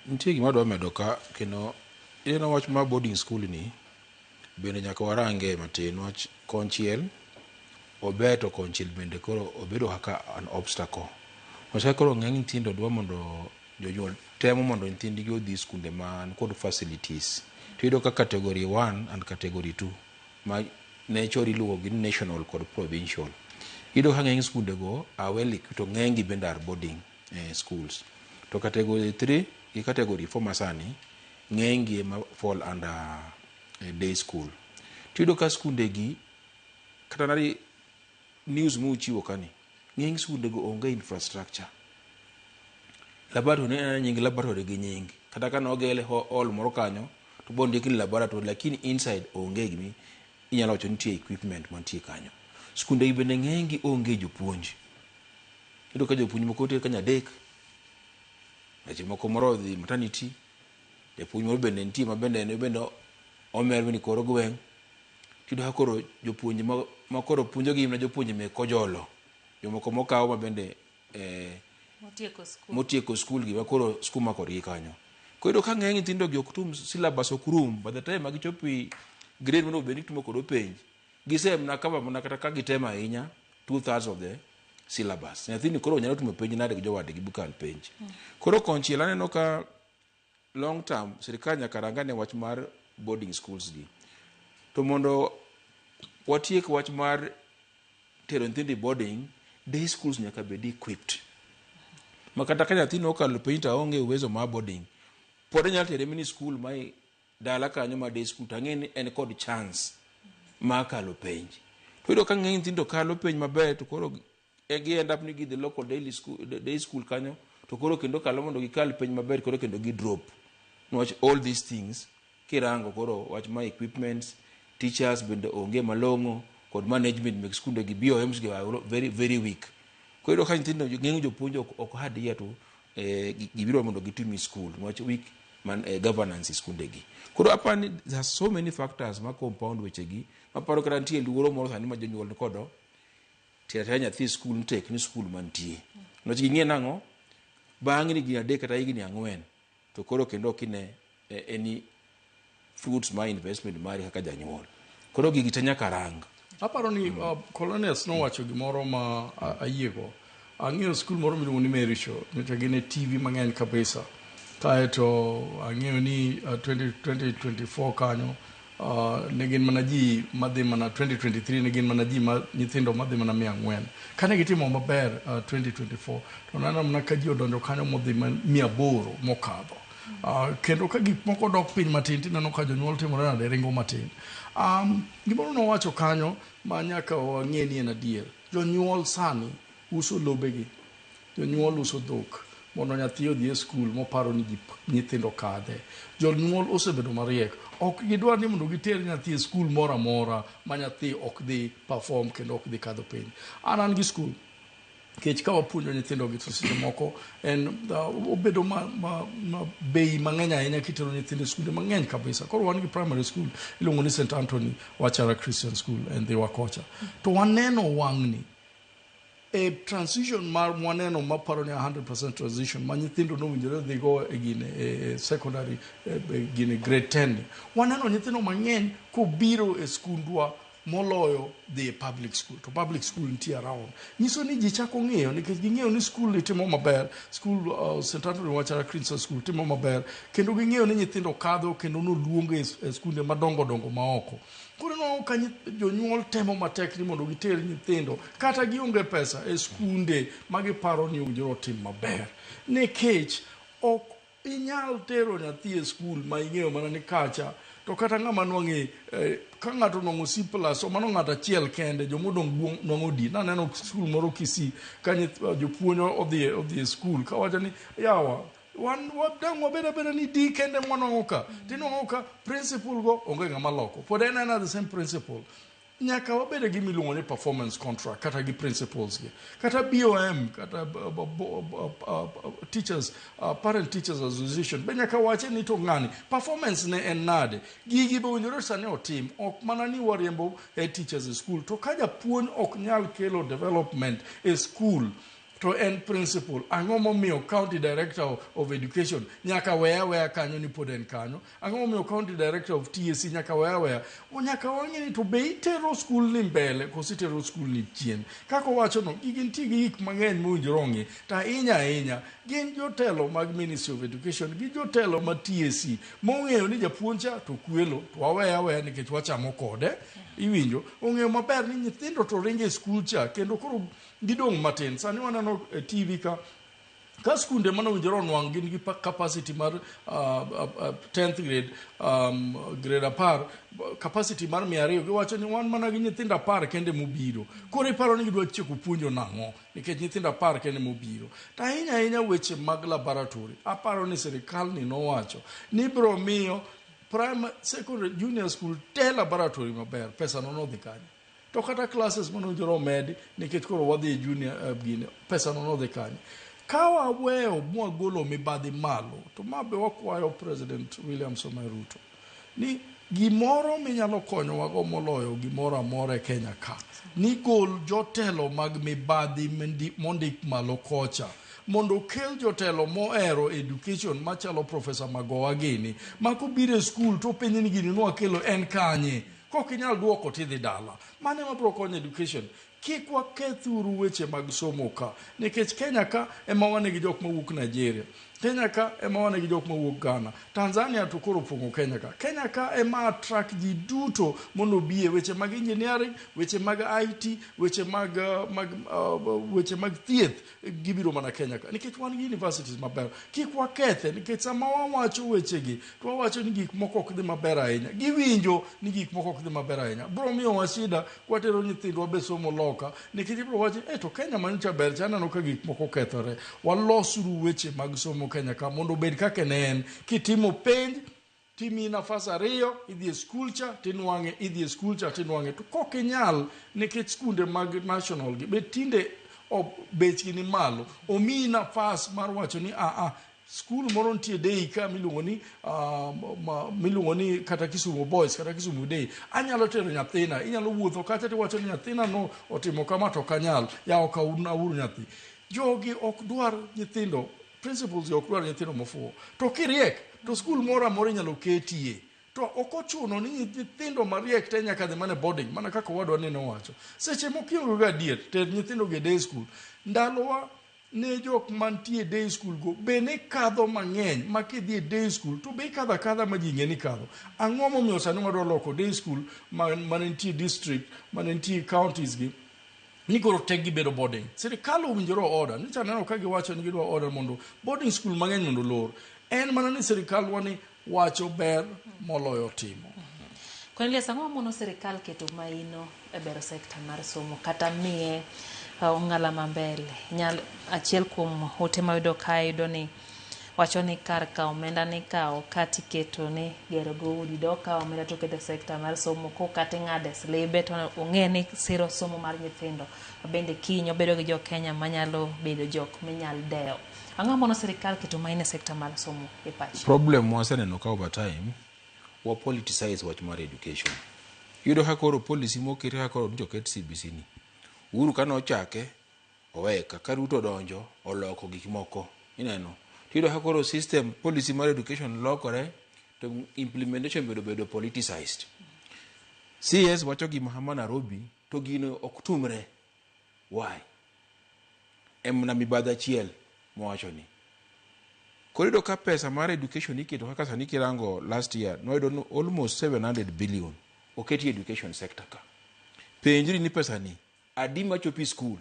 Nitie gima dwa medo ka kendo en wach ma boarding school ni bende nyaka warange matin wach konchiel obeto konchiel bende koro obedo kaka an obstacle wach koro ng'eny nyithindo dwa mondo jonyuol temo mondo nyithindgi odhi skunde man kod facilities to yudo ka category 1 and category 2 ma nature iluwo gi national kod provincial yudo ka ng'eny skunde go well equipped to ng'eny bende are boarding schools to category 3 gi category 4 masani ng'eny ma fall under day school to yudo ka skunde gi kata nari news mu chiwo kani ng'eny skunde go onge infrastructure laboratory ne nying laboratory gi nying kata kana ogele hall moro kanyo to bondi kin laboratory lakini inside onge gimi inyalo wacho nitie equipment mantie kanyo skunde gi bende ng'eny onge jopuonj ido ka jopuonj moko te kanya dek ache moko moro dhi maternity jopuonj moro bende nitie ma bende omer ni koro gweng tido koro jopuonj ma koro puonjogi na jopuonj me kojolo jomoko mokaw ma bende motieko skul gi koro skuma korgi kanyo koido ka ng'eny nyithindo gi ok tum syllabus ok rum by the time magichopi grade mono bende timo kod penj gisem na kama mna kata ka gitema ahinya 2/3 of the syllabus nyathini koro nyalo timo penj nade gi jowadgi bukal penj koro konchiel aneno ka long term sirikal nyaka rangane wach mar boarding schools gi to mondo watiek wach mar tero nyithindo boarding day schools nyaka bedi equipped makata ka nyathino okalo penj to onge uwezo mar boarding pod nyalo tere mini school mai dala kanyo ma day school tang'eni en kod chance ma kalo penj to yudo ka ng'eny nyithindo kalo penj maber to koro gi end up ni gi the local day school kanyo to koro kendo kalo mondo gikal penj maber koro kendo gi drop watch all these things kirango koro wach my equipments teachers bende onge malongo kod management meg skunde gi BOMs gi very very weak ko yudo ka nyithindo ng'eny jopuonj ok hadiya to gibiro mondo gitimi school watch weak man governance skunde gi koro apani there are so many factors ma compound weche gi maparo kata nitie luoro moro sani ma jonyuol kodo tira nyathi school ntek ni school mantie no ching'e nango bang' ni gina dek kata higni 4 to koro kendo kine any fruits my investment mari kaka janyuol koro gigi tanya karanga aparo ni Cornelius no wacho gimoro ma ayiego ang'eyo school moro miluongo ni Merisho nyocha gine TV mang'eny kabisa kaeto ang'eyo ni 2024 kanyo ne gin mana ji madhi mana 2023 ne gin mana ji nyithindo madhi mana 400 kane gitimo maber 2024 to nana mana ka ji odonjo kanyo modhi 800 mokadho Kendo ka gik moko dok piny matin tineno ka jonyuol timore nade ringo matin. Gimoro nowacho kanyo ma nyaka wang'e ni en adier. Jonyuol sani uso lobegi. Jonyuol uso dhok mondo nyathi odhi e skul moparo ni nyithindo kadhe. Jonyuol osebedo mariek. Ok gidwar ni mondo giter nyathi e skul moro amora ma nyathi ok dhi perform kendo ok dhi kadho piny. An gi skul. Kech ka wapuonjo nyithindo gi to seche moko en obedo bei mang'eny ahinya kitero nyithindo e skunde mang'eny kabisa. Koro wan gi primary school iluongo ni St. Anthony Wachara Christian School and they were kocha. To waneno wang'ni a transition mwaneno maparo ni 100% transition ma nyithindo nowinjore dhi go e gine secondary gine grade 10. Waneno nyithindo mang'eny kobiro e skundwa moloyo the public school. To public school nitie around. Nyiso ni ji chako ng'eyo nikech ging'eyo ni skul itimo maber. Skul St. Anthony Wachara Christian School timo maber. Kendo ging'eyo ni nyithindo kadho kendo noluongo e skunde madongo dongo maoko. Koro no ka jonyuol temo matek ni mondo giter nyithindo kata gionge pesa e skunde ma giparo ni owinjore otim maber. Nikech ok inyal tero nyathi e skul ma ing'eyo mana ni kacha to kata ng'ama nwang'e ka ng'ato nwang'o C+ o mano ng'ato achiel kende jomodong' nwang'o D. Naneno skul moro Kisii ka jopuonj odhi e skul ka wacho ni yawa dang' wabed abeda ni D kende mwanwang'o ka. Tinwang'o ka principal go onge ng'ama loko. Pod en the same principal. Nyaka wabede gi miluongo ni performance contract kata gi principals gi. Kata BOM kata teachers parent teachers association be nyaka wache ni to ng'ani performance ne en nade. Gigi be owinjore sani otim ok mana ni wariembo teachers e school to ka japuonj ok nyal kelo development e school to en principal. Ang'o momiyo county director of education nyaka weya kanyo ni pod en kanyo. Ang'o momiyo county director of TSC nyaka weya. Nyaka wang'e ni to be itero skul ni mbele koso itero skul ni chien. Kako wacho no gigi nitie gi gik mang'eny mowinjore ong'e. To ahinya gin jotelo mag Ministry of Education gi jotelo ma TSC mong'eyo ni japuonja to kwelo to waweya nikech wachamo kode. Iwinjo ong'eyo maber ni nyithindo to ringe e skul cha kendo koro gidong' matin. Sani waneno TV ka skunde mana winjore onwang' gin gi capacity mar 10th grade grade 10 capacity mar 200 giwacho ni wan mana gi nyithindo 10 kende mobiro. Koro iparo ni gidwa chiko puonjo nang'o nikech nyithindo 10 kende mobiro. To ahinya weche mag laboratory aparo ni sirikal ni nowacho ni biro miyo primary secondary junior school te laboratory maber pesa no dhi kanyo. To kata classes mano joro med nikech koro wadhi junior gine pesa no dhi kanyo. Ka waweyo mwagolo mibadhi malo to mabe wakwayo President William Samoei Ruto ni gimoro minyalo konyowago moloyo gimoro amora e Kenya ka ni gol jotelo mag mibadhi mondik malo kocha mondo kel jotelo moero education machalo Professor Magoha gini makobiro e skul to penye ni gini nwakelo en kanye. Kok inyal duoko tidhi dala. Mane mabro konyo education. Kik wakethuru weche mag somo ka. Nikech Kenya ka ema wane gi jok mawuok Nigeria. Kenya ka ema wane gi jok mawuok Ghana. Tanzania to koro pongo Kenya ka. Kenya ka ema attract ji duto mondo biye weche mag engineering, weche mag IT, weche mag thieth gibiro mana Kenya ka. Nikech wan gi universities maber. Kik wakethe nikech sama wawacho weche gi to wawacho ni gik moko ok dhi maber ahinya. Giwinjo ni gik moko ok dhi maber ahinya. Bro miyo wasida kwatero nyithindwa be somo loka nikech ibro wacho to Kenya manyocha ber chanano ka gik moko kethore. Walosuru weche mag somo Kenya ka mondo bed kaka ne en kitimo penj timi nafas 2 idhi e skul cha tinwang'e idhi e skul cha tinwang'e to kok inyal nikech skunde mag national gi be tinde bechgi ni malo omi nafas mar wacho ni skul moro nitie dei ka miluongo ni kata Kisumu Boys kata Kisumu Day anyalo tero nyathina inyalo wuotho kata tiwacho ni nyathina no otimo kama to kanyal yawo ka uru nyathi. Jogi ok dwar nyithindo principals ok dwar nyithindo mofuwo to kiriek to skul moro amora inyalo ketie to ok ochuno ni nyithindo mariek te nyaka dhi mana boarding mana kaka wadwa ni nowacho. Seche mokiongo ga adier ter nyithindo ge day school ndalowa ne jok mantie day school go be ne kadho mang'eny ma kidhi day school to be kadha ma ji ng'e ni kadho. Ang'o momiyo sani wadwa loko day school manentie district manentie counties gi ni koro tek gibedo boarding. Sirikal owinjore order nicha neno ka giwacho ni gidwa order mondo boarding school mang'eny mondo lor. En mana ni sirikal wani wacho ber moloyo timo. Cornelius, ang'o mono sirikal keto maino e bero sekta mar somo kata miye ong'ala mambele? Achiel kuom hote mayudo ka yudo ni wacho ni kar ka omenda ni kao kati keto ni gero go udi do ka omenda to keto sekta mar somo ko kata ng'ade slebe to ong'e ni siro somo mar nyithindo bende kinyo bedo gi jo Kenya manyalo bedo jok minyal dewo. Ang'o mono sirikal keto maino e sekta mar somo e pachi? Problem waseneno ka over time wa politicize wach mar education. Yudo ka koro policy moket ka koro joket CBC ni. Uhuru kano ochake oweka ka Ruto donjo oloko gik moko. Ineno. Yudo ka koro system policy mar education lokore to implementation bedo politicized. CS wacho gima hama Nairobi to gino ok tumre. Why? Emna mibadhi achiel mowacho ni. Korido ka pesa mar education iketo kaka sani kirango last year no almost 700 billion oketi education sector ka. Penjri ni pesa ni adi ma chopi school.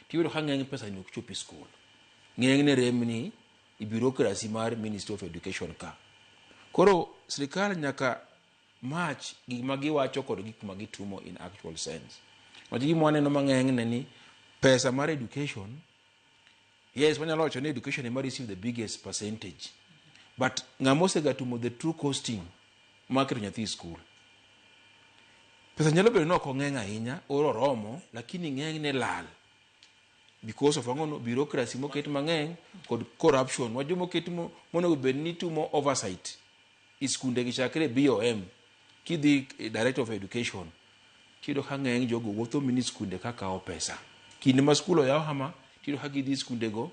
Tiyudo ka ng'eny pesa ni ok chopi school. Ng'eny ne remni bureaucracy mar Ministry of Education ka. Koro sirikal nyaka match gik ma giwacho kod gik ma gitumo in actual sense. Wach gima waneno mang'eny ne ni pesa mar education, yes, wanyalo wacho ni education ema receive the biggest percentage. But ng'amose gatumo the true costing market nyathi school. Pesa nyalo bedo nok ong'eny ahinya, oro romo, lakini ng'eny ne lal. Because of angono bureaucracy moket mang'eny kod corruption. Wajo moket monego bed ni tumo oversight. Iskunde gi chakre BOM. Kidhi Director of Education. Tido ka ng'eny jogo wuotho mini skunde ka kao pesa. Kinde ma school oyaw hama, tido ka gidhi skunde go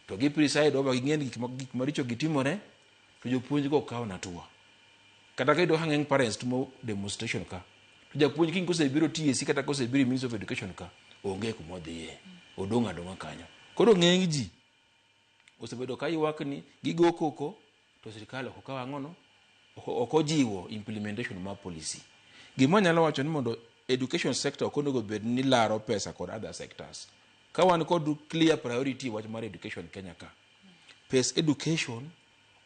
to gi preside over ging'en gik maricho gitimore to jopuonj go kao natua. Kata ka do hang'eny parents tumo demonstration ka. To japuonj king kosebiro TSC kata kosebiro Ministry of Education ka onge kumodhiye. Odonga kanyo. Koro ng'eny ji osebedo ka ywak ni gigo koko to sirikal ok kawo ang'ono ok ojiwo implementation mar policy. Gima nyalo wacho ni mondo education sector ok onego bed ni laro pesa kod other sectors. Ka wan kod clear priority wach mar education Kenya ka. Pes education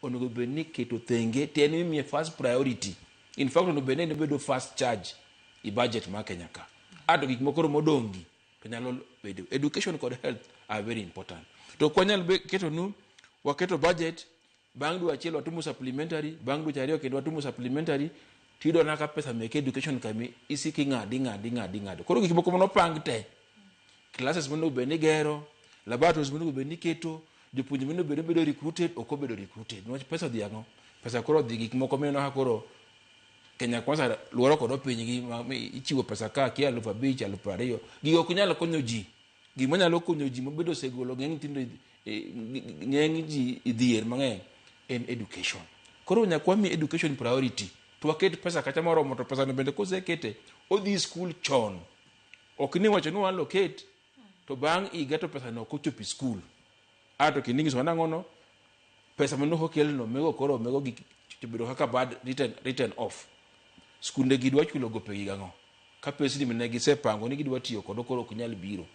onego bed ni keto thenge teni mi first priority. In fact onego bed ni bedo first charge i budget mar Kenya ka. Ado gik moko modongi education kod health are very important. To kwanyal keto nu waketo budget bang du achiel watumo supplementary bang du chariyo kendo watumo supplementary tido naka pesa meke education kami isiki ngadi. Koro gik moko monopang te. Classes mono be ni gero, laboratories mono be ni keto, jopuonj mono be bedo recruited oko bedo recruited. No pesa dhiango. Pesa koro dhi gik moko meno ha koro Kenya kwanza luoro kod piny gi ichiwo pesa ka kia 5,000 2,000 gigo ok nyalo konyo ji. Gima nyalo konyo ji mobedo segolo ng'eny ji idhier mang'eny en education. Koro nyakwa mi education priority. To waket pesa kacha moromo to pesa no bende kosekete odhi school chon. Ok ni wacho ni wan locate to bang igeto pesa no kochopi school. Ato kiningis wanang'ono pesa mano hokel no mego koro mego gi bedo kaka bad written off. Skunde gidwa chulo gope gang'o ka pesa ni mene gisepango ni gidwa tiyo kod koro ok nyal biro.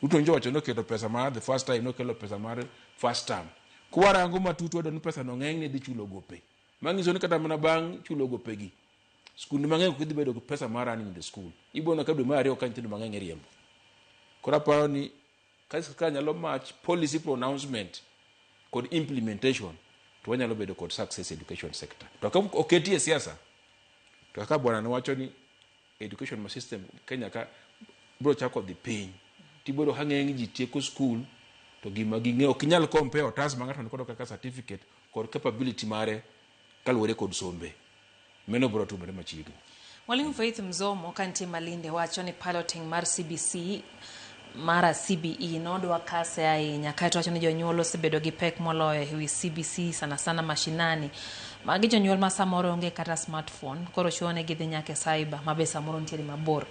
Ruto njo wacho no keto pesa mar the first time no kelo pesa mar first term. Kuwarango matutu wadon pesa no ng'eny ne dhi chulo gope. Mangiso ni kata mana bang chulo gope gi. Skunde mang'eny ok dhi bedo pesa mar running the school. Ibono ka dwe mar ariyo ka nyithindo mang'eny riembo. Kora paro ni ka nyalo match policy pronouncement kod implementation to wanyalo bedo kod success education sector. To ka oketie siasa to ka bwana no wacho ni education system Kenya ka bro chako dhi piny tibodo hang'eny ji tieko school to gima ging'eyo ok nyal compare otas ma ng'ato nikod kaka certificate kod capability mare kaluwore kod sombe meno bro tumore machiegni. Mwalimu Faith Mzomo kantie Malinde wacho ni piloting mar CBC mara CBE nodwa kase ahinya kaeto wacho ni jonyuol osebedo gi pek moloyo e wi CBC sana mashinani. Magi jonyuol ma samoro onge kata smartphone koro chuone gidhi nyaka cyber mabe samoro ntiere mabor.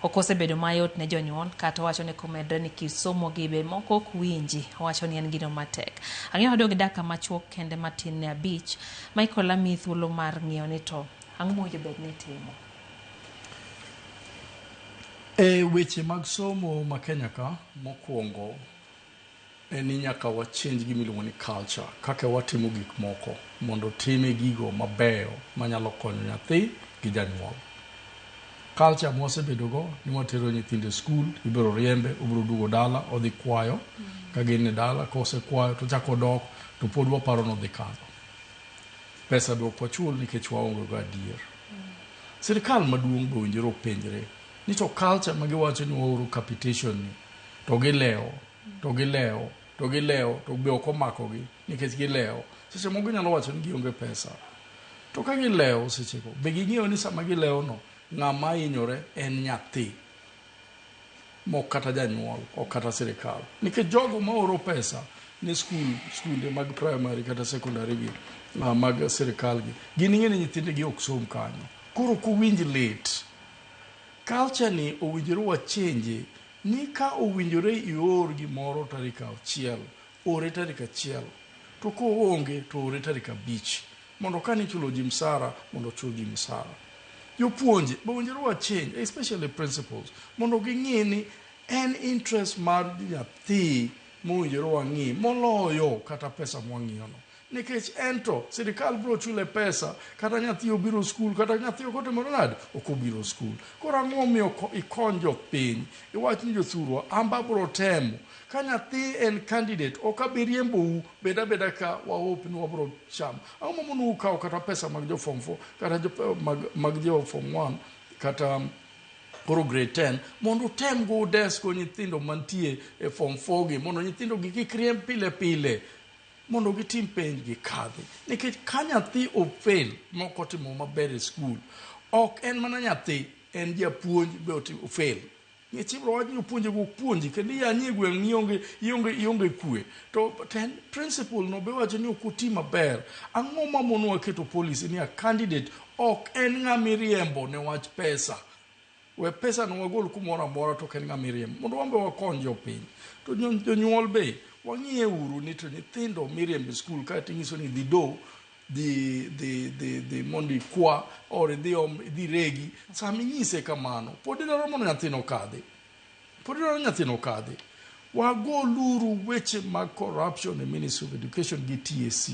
Ok osebedo mayot ne jonyuol kata wacho ni komedre ni kisomo gibe moko ok winji wacho ni en gino matek. Ang'eyo odog daka machuok kende matin ne abich Michael ami thuolo mar ng'iyo ni to ang'o mojo bed ni timo. Weche mag somo ma Kenya ka mokwongo ni nyaka wa change gimiluongo ni culture, kaka watimo gik moko mondo time gigo mabeyo manyalo konyo nyathi gi janyuol. Culture mosebedogo ni watero nyithinde skul, ibiro riembe, ubiro duogo dala, odhi kwayo, ka gin e dala, kose kwayo to chako dok, to pod waparo no dhi kadho. Pesa be ok wachul nikech waonge go adier. Sirikal maduong' be owinjore openjre ni to culture ma giwacho ni waoro capitation ni to gilewo to be ok omakogi nikech gilewo. Seche moko nyalo wacho ni gionge pesa. To ka gilewo sechego, be ging'eyo ni sama gilewo no, ng'ama hinyore en nyathi, mok kata janyuol, ok kata sirikal. Nikech jogo ma oro pesa ne skunde mag primary kata secondary gi, mag sirikal gi, gin ing'e ni nyithinde gi ok som kanyo. Koro kuwinj lit. Culture ni owinjore wachenje ni ka owinjore ior gimoro tarik 1, ore tarik 1, to koonge to ore tarik 5, mondo ka ni chulo ji msara, mondo chul ji msara. Jopuonje be owinjore wachenje, especially principals, mondo ging'e ni en interest mar nyathi mowinjore wang'i moloyo kata pesa mwang'iyono. Nikech ento sirikal biro chule pesa kata nyathi obiro skul kata nyathi okotimore nade ok obiro skul. Koro ang'o miyo ikony jopiny, iwach ni jothurwa amba biro temo ka nyathi en candidate ok abi riembou beda ka wahope ni wabiro chamo. Ang'o mono ukawo kata pesa mag jo form 4 kata mag jo form 1 kata koro grade 10 mondo tem go desko nyithindo mantie e form 4 gi mondo nyithindo gi kik riemb pile mondo gitim penj gi kadhi. Nikech ka nyathi ofail moko timo maber e skul, ok en mana nyathi, en japuonj be ofail. Nyechibro wach ni opuonje go puonji kendo yanyi gweng' ionge kwe. To ten principle no be wacho ni okuti maber. Ang'o ma mono waketo policy ni a candidate ok en ng'ami riembo ne wach pesa. We pesa no wagol kumoro amora to ken ng'ami riembo. Mondo wambe wakony jopiny. To jonyuol be wang'iye uru ni to nyithindo miriembo skul ka tingiso ni di mondi kwa or di regi sami nyise kamano pod idwaro mondo nyathino kadhi. Wagoluru weche mag corruption e Ministry of Education gi TSC.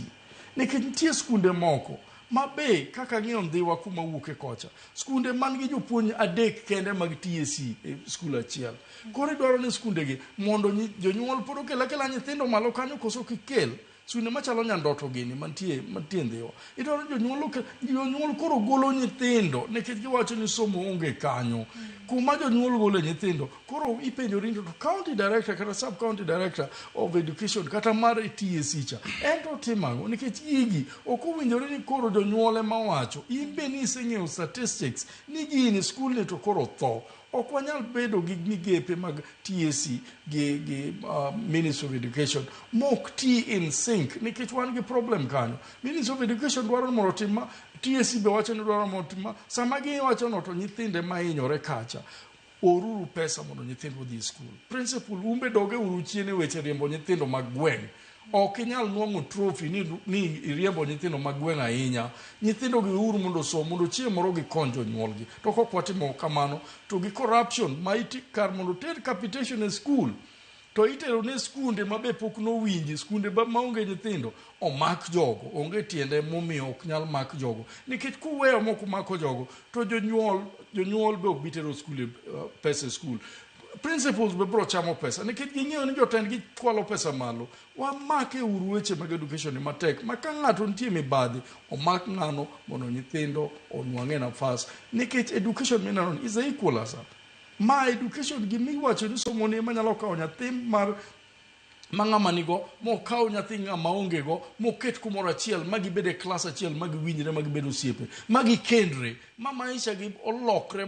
Nikech nitie skunde moko mabe kaka ng'iyo ndhiwa kuma wuoke kocha, skunde man gi jopuonj 3 kende mag TSC e skul achiel. Koro idwaro ni skunde gi mondo jonyuol pod okela nyithindo malo kanyo koso kikel skunde machalo Nyandoto gini mantie ndhiwa. Idwaro jonyuol koro golo nyithindo nikech giwacho ni somo onge kanyo. Kuma jonyuol golo nyithindo koro ipenjori to county director kata sub county director of education kata mar TSC cha ento timango nikech igi ok owinjore ni koro jonyuol ema wacho imbe ni iseng'eyo statistics ni gini skul ni to koro tho. Ok wanyal bedo gi migepe mag TSC gi Ministry of Education mok ti in sync nikech wan gi problem kanyo. Ministry of Education dwaro mondo tim TSC be wacho ni dwaro mondo tim sama gi wacho no to nyithinde ma hinyore kacha oruru pesa mondo nyithindo odhi skul. Principal umbe doge uru chien e weche riembo nyithindo mag gweng'. Ok inyal nwang'o trophy ni iriembo nyithindo mag gweng' ahinya. Nyithindo gi uru mondo som mondo chieng' moro gikony jonyuolgi. To kok watimo kamano to gi corruption ma kar mondo ter capitation e skul to itero ne skunde mabe pok nowinji, skunde maonge nyithindo omak jogo. Onge tiende momiyo ok nyal mak jogo. Nikech kuweyo moko mako jogo to jonyuol be ok bitero skul pesa skul. Principals be bro chamo pesa nikech ging'eyo ni jotend gi kwalo pesa malo. Wamake uru weche mag education matek ma ka ng'ato nitie mibadhi omak ng'ano mondo nyithindo onwang'e nafas. Nikech education minano is a equal asset. Ma education gimiwacho ni somo ni manyalo kawo nyathi mar mang'ama nigo mokaw nyathi ng'ama onge go moket kumoro achiel magibede klas achiel magiwinjre magibedo osiepe magikendre ma maisha gi olokre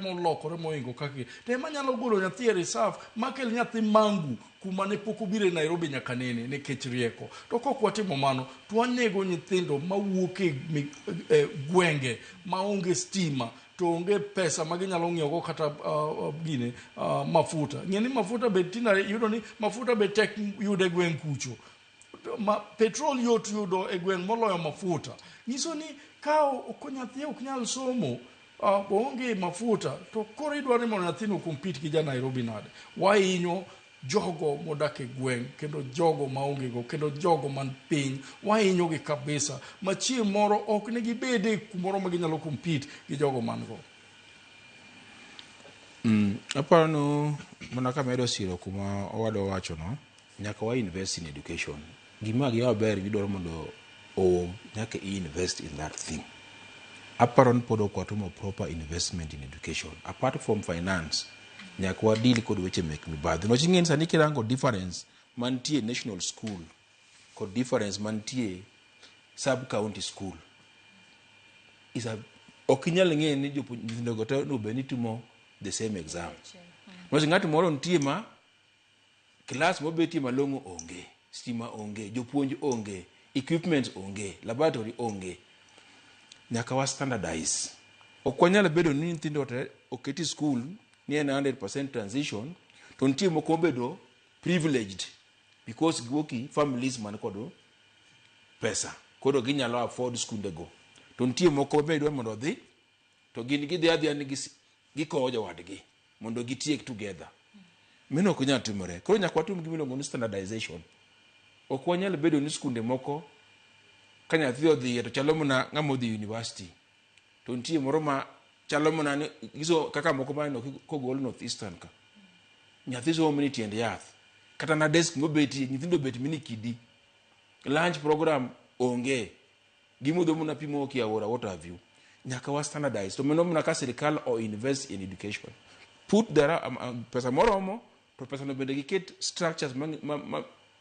moingo kaki te manyalo golo nyathi e reserve makel nyathi mangu kuma ne pok obire Nairobi nyaka nene nikech rieko. To kok watimo mano to wanego nyithindo mawuok e gwenge maonge stima to onge pesa maginyalo ng'iewo kata mafuta. Ng'eni mafuta be tina yudo ni mafuta be tek yude gweng' kucho. Petrol yot yudo e gweng' moloyo mafuta. Nyiso ni ka nyathi ok nyal somo onge mafuta to koro idwaro ni mondo nyathino compete gi ja Nairobi nade. Wahinyo jogo modak e gweng' kendo jogo maonge go kendo jogo man piny wahinyogi kabisa ma chieng' moro ok ne gibede kumoro ma ginyalo compete gi jogo man go. Aparo no mana ka medo siro kuma owado wacho no nyaka wa invest in education. Gima gi ber gidoro mondo nyaka invest in that thing. Aparo no podo kwatumo proper investment in education. Apart from finance, nyaka wa deal kod weche mek mibadhi. No chingen sani kirango difference mantie national school kod difference mantie sub county school. Okinyal ng'e ni jopuonjgo te no be ni timo the same exam. No ng'ato moro nitie ma class mobetie malong'o onge, stima onge, jopuonj onge, equipments onge, laboratory onge. Nyaka wa standardize. Okwanyal bedo ni nyithindo te oketi school ni en 100% transition, to nitie moko bedo privileged because giwoki families man kod pesa. Kodo ginyalo afford skundego. To nitie moko bedo mondo odhi to gin gidhi adhiya ni gikowo jowadgi mondo gitiek together. Mino ok nyal timore. Koro nyaka watum gimiluongo ni standardization. Ok wanyal bedo ni skunde moko ka nyathi odhiye to chalo mana ng'ama odhi university. To nitie moro ma chalo mana ni giso kaka moko maneno kogol North Eastern ka. Nyathi somo ni tiend yath. Kata na desk mobetie nyithindo bet mini kidi. Lunch program onge. Gimodho muna pimo kiaora, what have you. Nyaka wa standardize. To meno muna ka sirikal o invest in education. Put there pesa moromo to pesa no bende giket structures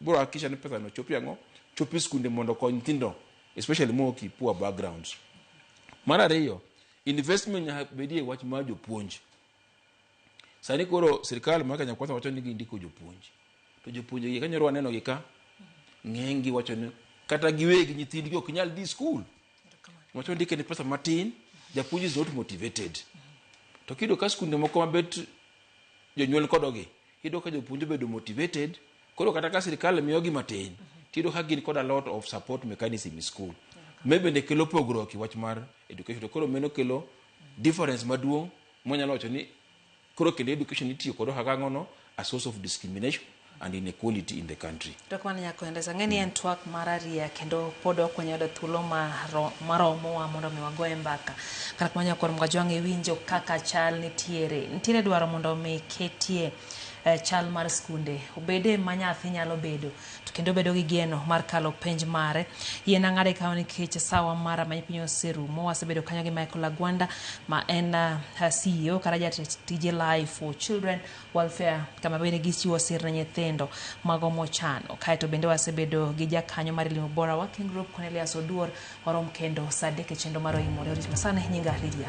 bro akisha ni pesa no chopi ango chopi skunde mondo kony nyithindo especially moki poor backgrounds. Mara ariyo, investment nya bedie wach mar jopuonj. Sani koro sirikal ma Kenya Kwanza wacho ni gindiko jopuonj. To jopuonj gi kanyo waneno gi ka ng'engi wacho ni kata giwegi nyithindgi ok nyal di school. Wacho ndike ni pesa matin, japuonj is not motivated. To kido ka skunde moko mabet jonyuol kodogi, kido ka jopuonj bedo motivated, koro kata ka sirikal miyogi matin, tido ka gin kod a lot of support mechanism in school. Maybe ne kelo pogruok wach mar education. Koro meno kelo difference maduong' monyalo wacho ni koro kendo education itiyo kod hagangono a source of discrimination and inequality in the country. Dok man nyako endesa ngeni en twak mararia kendo podo konyodo thuolo maromo wa mondo mi wagoe mbaka. Kata kuma nyako mgajwange winjo kaka chal nitiere dwaro mondo mi ketie chal mar skunde obede manyathi nyalo bedo to kendo bedo gi geno mar kalo penj mare yena ngade kawo nikech sawa mara manyipinyo serumo wasebedo kanyo gi Michael Agwanda ma en CEO kara jatije Life for Children Welfare kama bende gichiwo sir ne nyithindo mago mochano kaeto bende wasebedo gi jakanyo mar Elimu Bora Working Group Cornelius Oduor warom kendo sadeke chendo maro imore orit masane nyinga ridia.